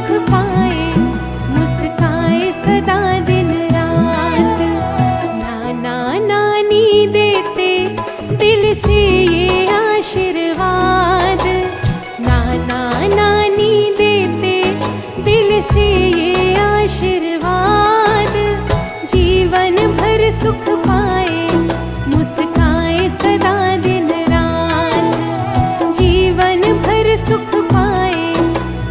सुख पाए, मुस्काए सदा दिन रात। नाना नानी देते दिल से ये आशीर्वाद, नाना नानी देते दिल से ये आशीर्वाद। जीवन भर सुख पाए, मुस्काए सदा दिन रात। जीवन भर सुख पाए,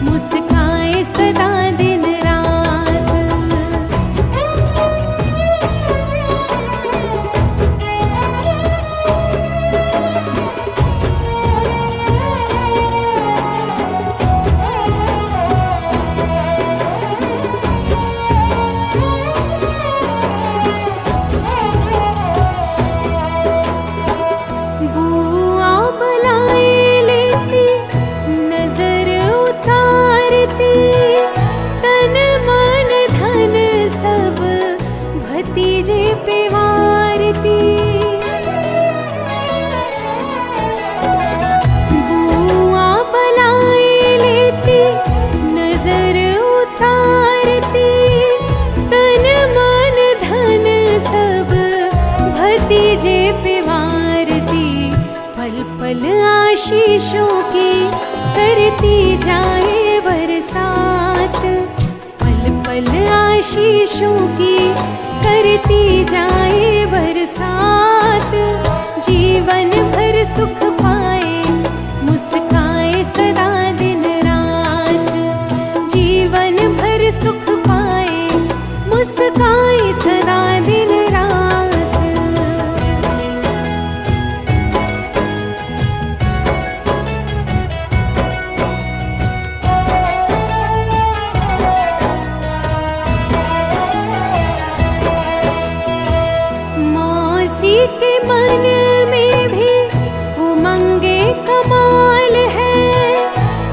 मुस्काए सदा दिन रात। बुआ बुलाए लेती, नजर उतारती, तन मन धन सब भतीजे पे वारती। बुआ बुलाए लेती, नजर उतारती, तन मन धन सब भतीजे पे वारती। पल पल आशीषों की करती जाए बरसात, पल पल आशीषों की करती जाए बरसात। जीवन भर सुख पाए, मुस्काए सदा दिन रात। जीवन भर सुख पाए, मुस्काए सदा दिन रात। मौसी के मन में भी उमंगे कमाल है,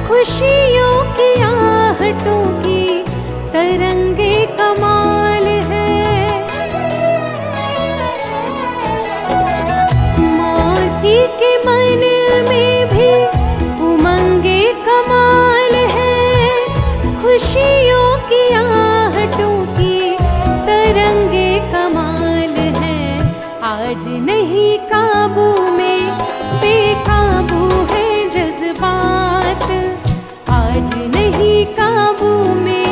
खुशियों की आहटों की तरंगे कमाल है। मौसी के मन में भी उमंगे कमाल है, खुशियों की आहटों की तरंगे कमाल है। आज नहीं काबू में बेकाबू है जज्बात, आज नहीं काबू में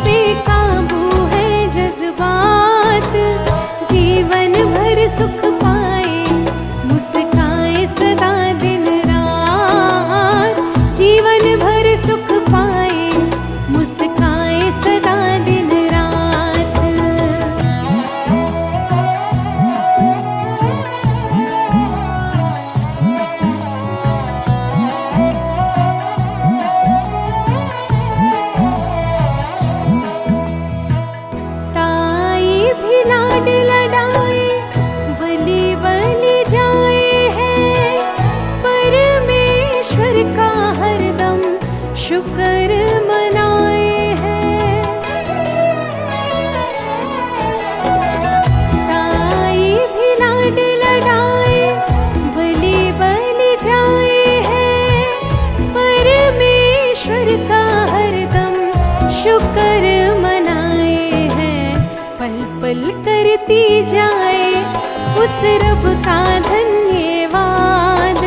बेकाबू है जज्बात। जीवन भर सुख पाए, मुस्काए सदा दिन रात। जीवन भर सुख पाए, मुस्काए सदा दिन रात। ताई भी लाड लडाए, बलि बलि जाए है, परमेश्वर का हरदम शुक्र मनाए है। ताई भी लाड लडाए, बलि बलि जाए है, परमेश्वर का हरदम शुक्र मनाए है। पल पल करती जाए उस रब का धन्यवाद,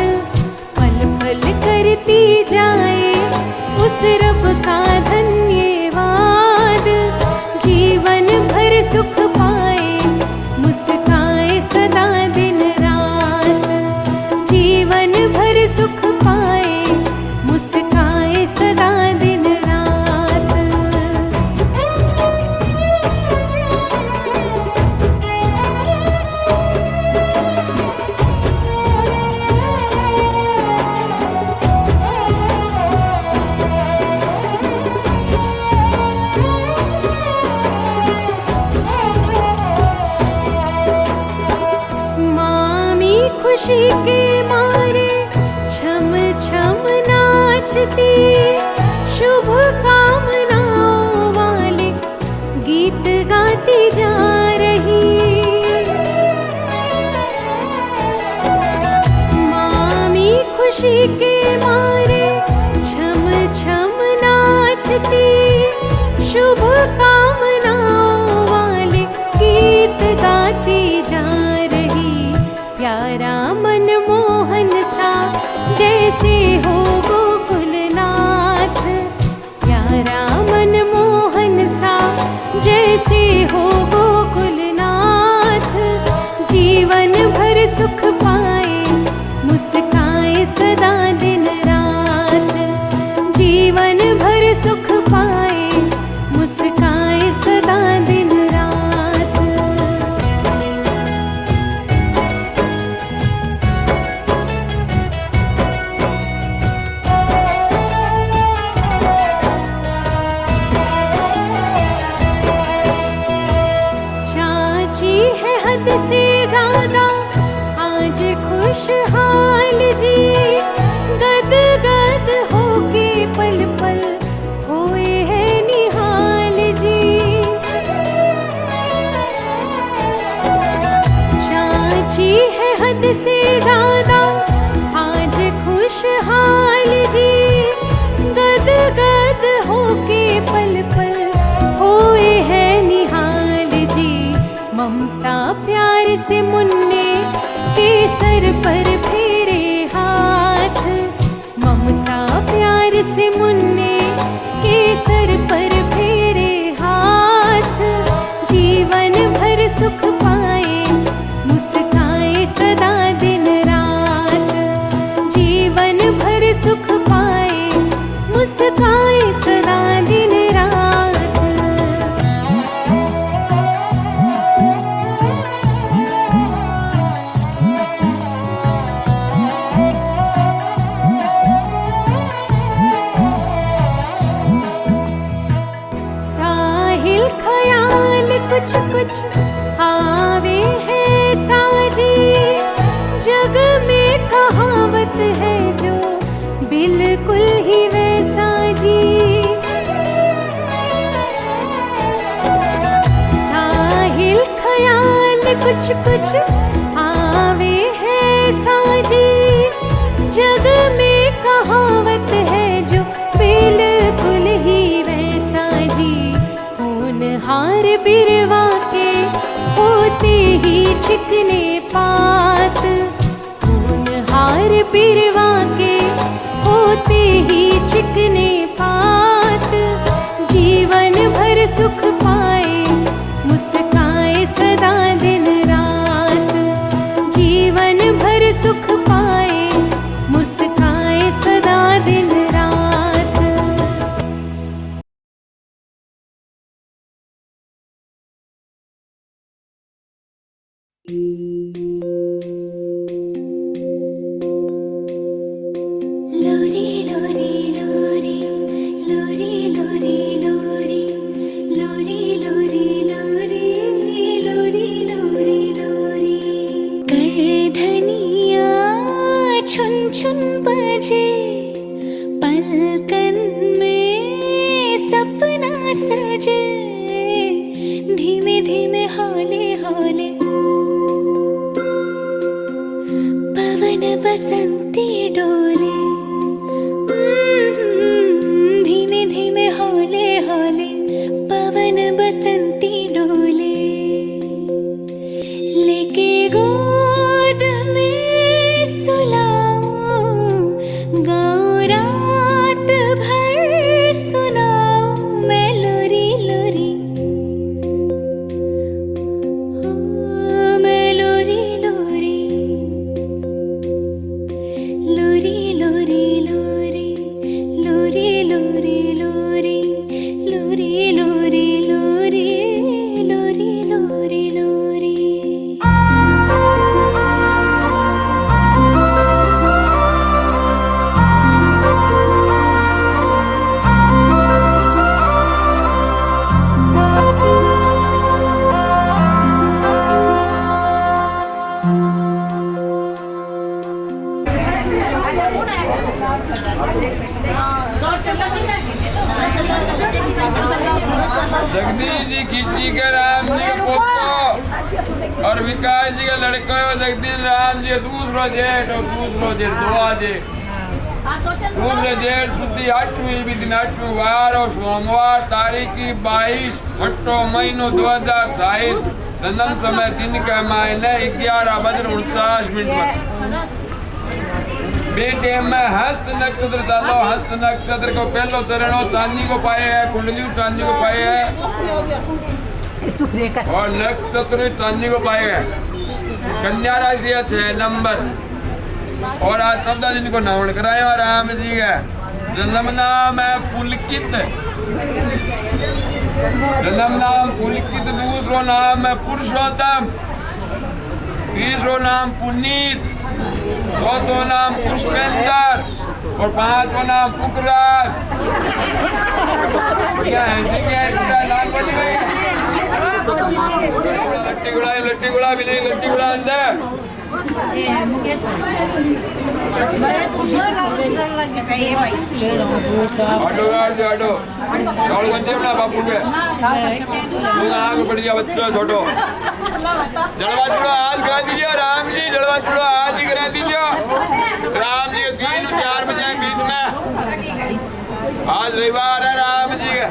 पल पल करती जाए उस रब का धन्यवाद। जीवन भर सुख पाए, मुस्काए सदा दिन रात। जीवन भर सुख पाए, मुस्काए सदा दिन रात। खुशी के मारे छम छम नाचती, शुभ कामनाओं वाले गीत गाती जा रही। मामी खुशी के मारे छम छम नाचती, शुभ कामनाओं वाले गीत गाती जा रही। प्यारा मनमोहन सा जैसे हो गोकुलनाथ, प्यारा मनमोहन सा जैसे हो गोकुलनाथ। जीवन भर सुख पाए मुस्काए सदा दिन रात, जीवन भर सुख पाए मुस्काए सदा दिन रात। चाची है हद से ज्यादा आज खुशहाल जी, गद गद होके पल पल होए है निहाल जी। चाची है हद से ज्यादा आज खुशहाल जी, गद गद होके पल पल होए है निहाल जी। ममता प्यार से मुन्ने के सर पर फेरे हाथ, ममता प्यार से मुन्ने के सर पर फेरे हाथ। जीवन भर सुख पाए मुस्काए सदा दिन रात, जीवन भर सुख पाए मुस्काए सदा दिन रात। साहिल ख्याल कुछ कुछ आवे है साजी, जग में कहावत है जो बिल्कुल ही वैसा जी। साहिल ख्याल कुछ कुछ आवे है साजी, जग में कहावत है जो बिल्कुल ही वैसा जी। होनहार बिरवा के होते ही चिकने पात, होनहार बिरवा के होते ही चिकने पात। जीवन भर सुख पाए मुस्काए सदा दिन रात, जीवन भर सुख पाए मुस्काए सदा दिन रात। लोरी लोरी लोरी लोरी लोरी लोरी लोरी लोरी लोरी लोरी लोरी लोरी। करधनिया छुन छुन बजे, पलकन में सपना सजे। धीमे धीमे हौले हौले पवन बसंती डोले, धीमे धीमे हौले हौले पवन बसंती डोले। लेके गोद में सुलाऊं, गाऊं रात भर सुनाऊं मैं लोरी लोरी, मैं लोरी लोरी लोरी लोरी लोरी लोरी लोरी लोरी लोरी लोरी लोरी लोरी लोरी लोरी। जगदीश जी खिची के राम जी के पोतो और विकास जी का लड़का है जगदीश राम जी दूसरो जेठ और दूसरो जेठ दुआ जे पूरे देर सुधी 8वीं दिन 8वीं वार और सोमवार तारीख 22 छठो महीनो 2023 जन्म समय दिन के मायने 11:49 पर बेटे में हस्त नक्षत्र चालो। हस्त नक्षत्र को पहलो चरणों चांदी को पाए है, कुंडली चांदी को पाए है और नक्षत्र चांदी को पाए है। कन्या राशि है 6 नंबर और आज शब्द दिन को नवण कराए और राम जी का जन्म नाम है पुलकित। जन्म नाम पुलकित, दूसरो नाम है पुरुषोत्तम, तीसरो नाम पुनीत, चौथो नाम पुष्पेंद्र और पांचवा नाम पुखराज। क्या है जी? क्या है? नाम बनी गई लट्टी गुड़ा भी नहीं, लट्टी गुड़ा अंदर ऑटो गार्ड से ऑटो दौड़ बंदे ना बापू के तू आगे बढ़ गया बच्चा छोटो। जलवा चूड़ा आज करा दीजिए राम जी, जलवा चूड़ा आज ही करा दीजिए राम जी के 3 और 4 बजे बीच में। आज रविवार है राम जी का।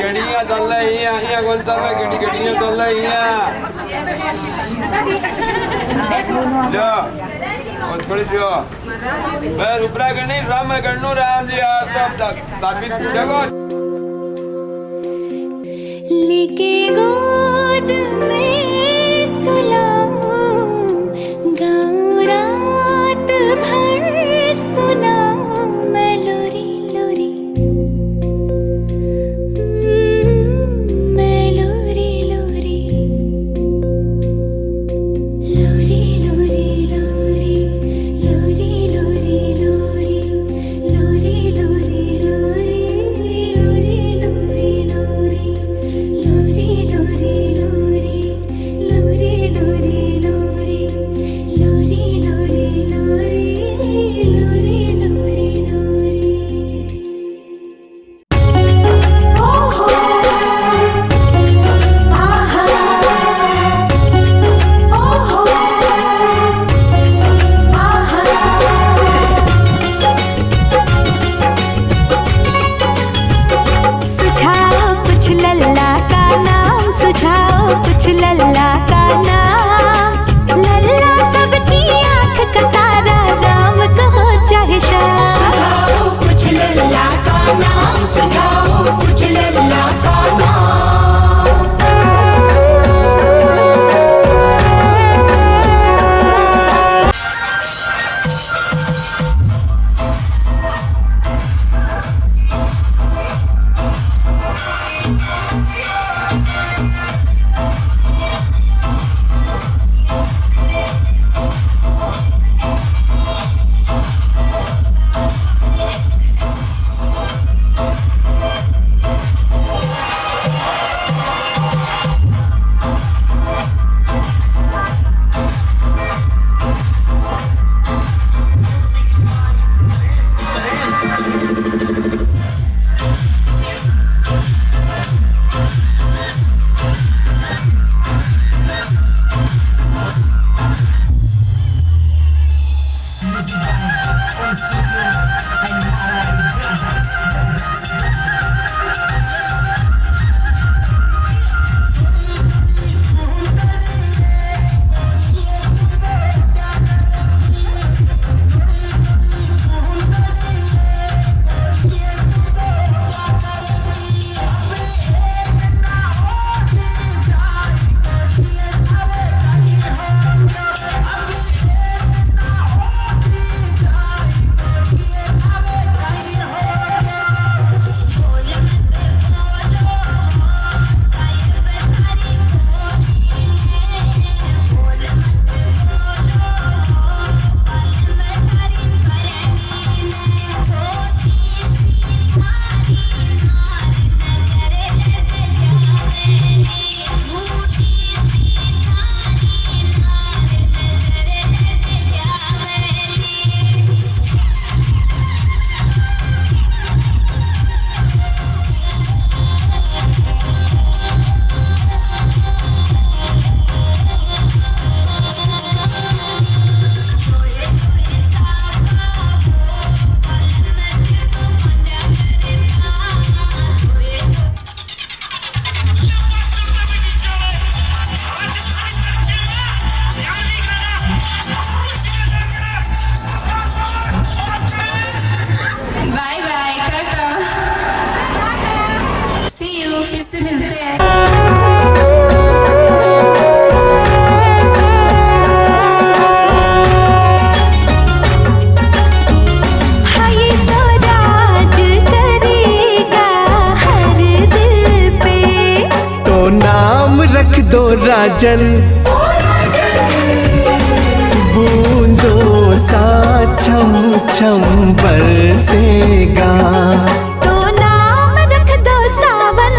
गड़िया चल रही कौन चल रहा गड़ी गड़िया चल रही थोड़ी सी मैं रुपरा करनी राम करनू राम जी यार ताबित जगो लेके गोद में सुलाऊं गाऊं रात भर सुनाऊं मैं लोरी लोरी मैं लोरी लोरी लोरी लोरी लोरी लोरी लोरी लोरी लोरी लोरी लोरी लोरी लोरी लोरी लोरी लोरी लोरी रख दो राजन, बूंदों सा छम छम बरसेगा। तो नाम रख दो सावन,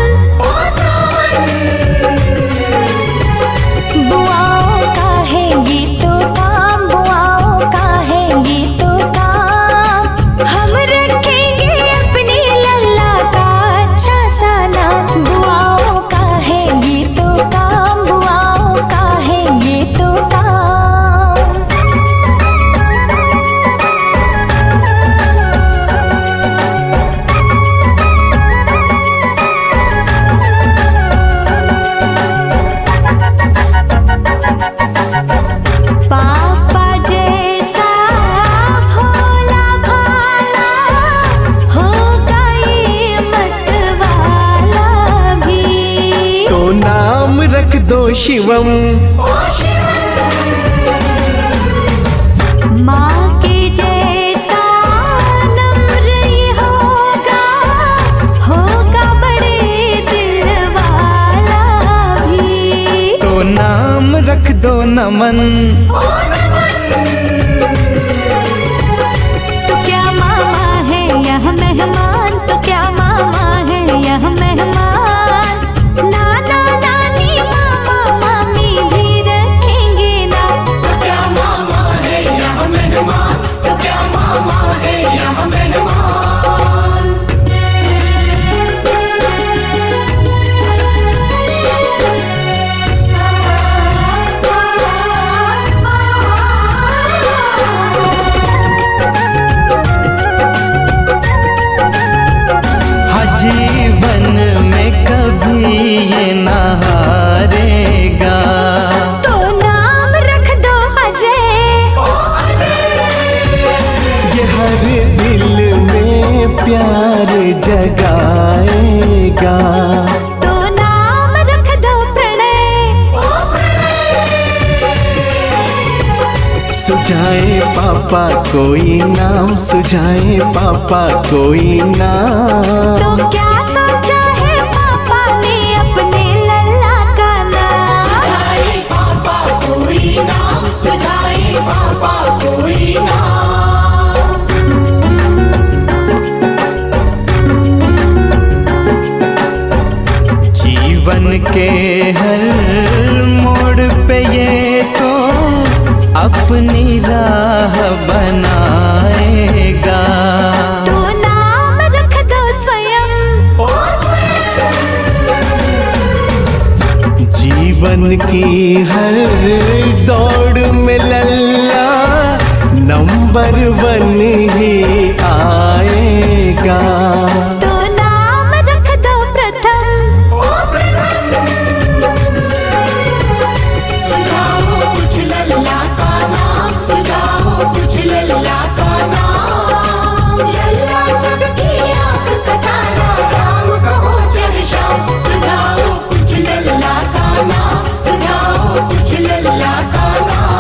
बुआओं का है गीतों काम, बुआओं का है गीतों काम। हम रखेंगे अपनी लल्ला का अच्छा सा नाम। बुआओं का है गीतों काम, बुआओं का है गीतों काम। पापा जैसा भोला भाला होगा ये मतवाला भी। तो नाम रख दो शिवम, माँ के जैसा नम्र ये होगा, होगा बड़े दिल वाला भी। तो नाम रख दो नमन, तो क्या मामा है यह मेहमान, तो क्या मामा है यह मेहमान। नाना नानी मामा मामी भी रखेंगे ना। तो क्या मामा है यह मेहमान, तो क्या मामा है यह मेहमान। हाँ जीवन में कभी ये ना हारेगा। तो नाम रख दो अजय, ये हर दिल में प्यार जगाएगा। तो नाम रख दो प्रणय, सुझाए पापा कोई नाम, सुझाए पापा कोई नाम। तो क्या सोचा है पापा ने अपने लल्ला का नाम। सुझाए पापा कोई नाम, सुझाए पापा कोई नाम। जीवन के हर मोड़ पे ये तो अपनी राह बनाएगा। तो नाम रख दो स्वयं, जीवन की हर दौड़ में लल्ला नंबर 1 ही आएगा। तो नाम रख दो प्रथम, सुझाओ कुछ लल्ला का नाम, सुझाओ कुछ लल्ला का नाम। लल्ला सबकी आँख का तारा, राम कहो चाहे शाम। सुझाओ कुछ लल्ला का नाम, सुझाओ कुछ लल्ला का नाम।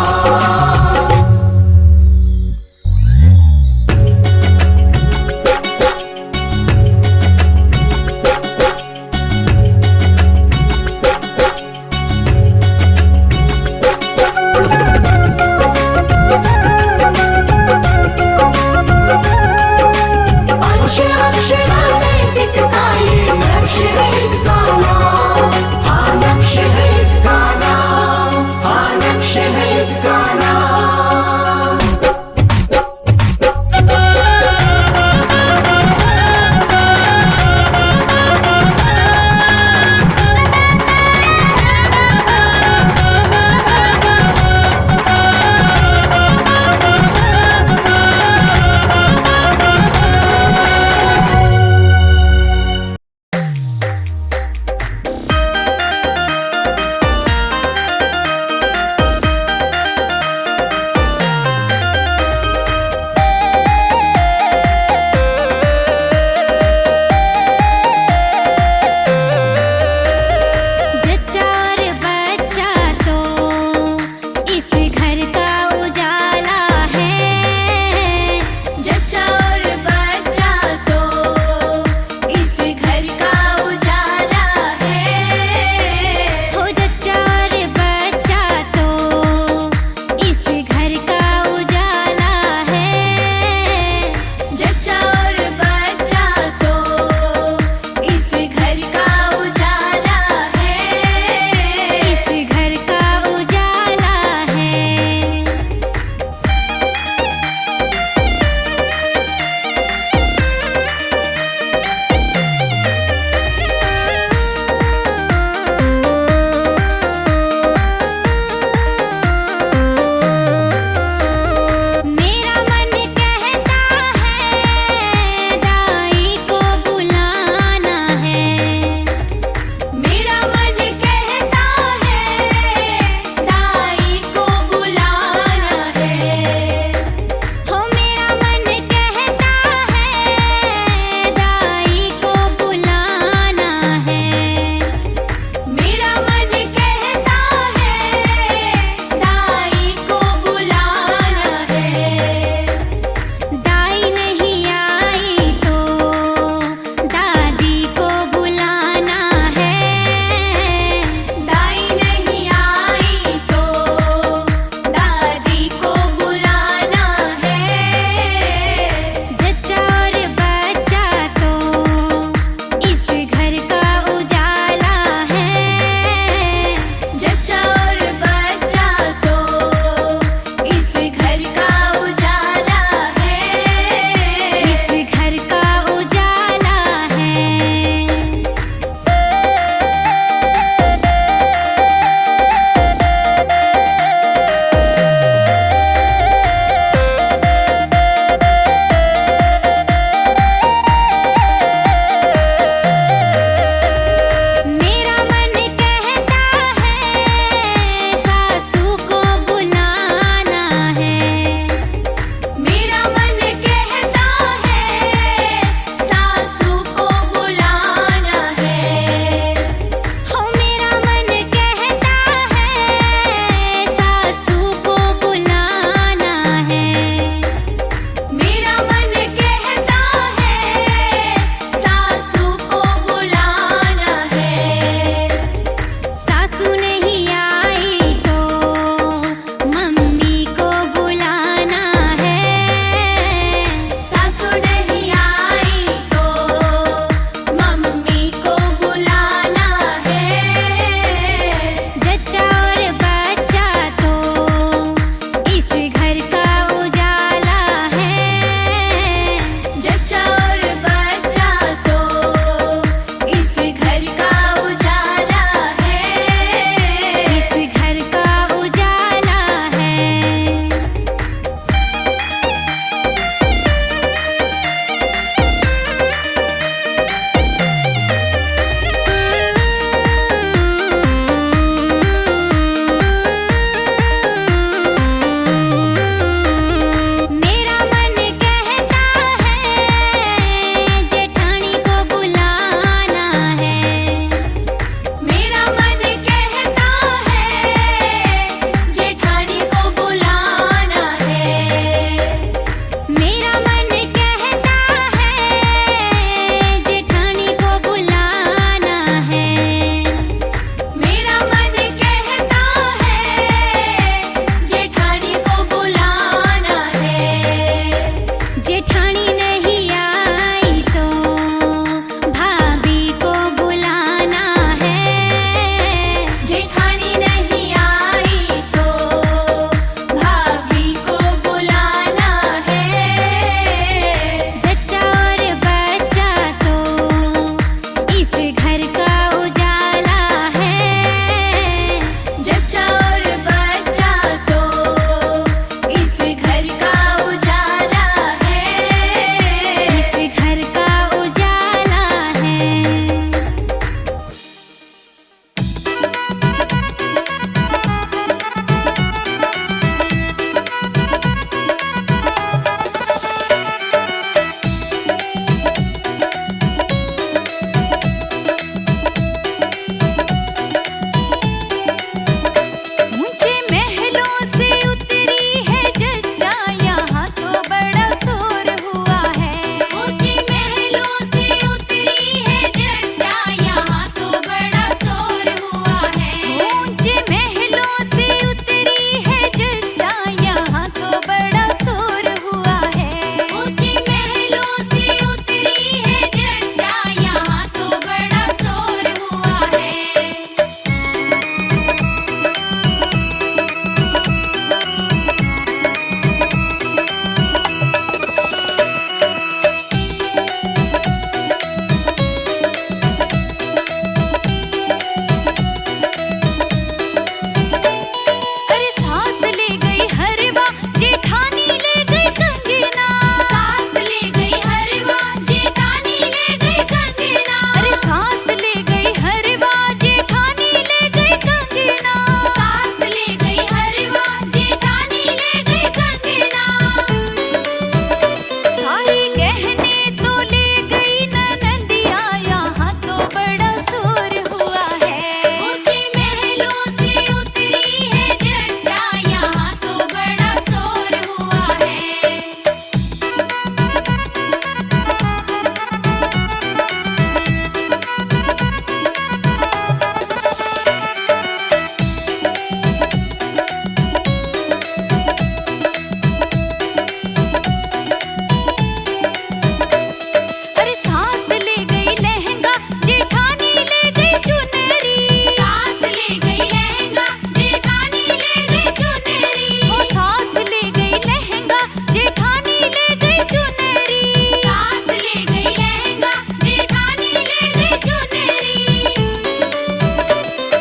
गई लहंगा जेठानी ले गई चुनरी ओ सास ले गई लहंगा जेठानी ले गई चुनरी सास ले गई लहंगा जेठानी ले गई चुनरी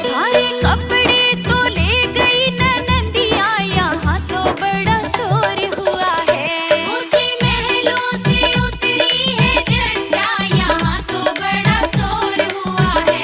सारे कपड़े तो ले गई ननदिया यहाँ तो बड़ा शोर हुआ है ऊंचे महलों से उतरी है जट्टा यहाँ तो बड़ा शोर हुआ है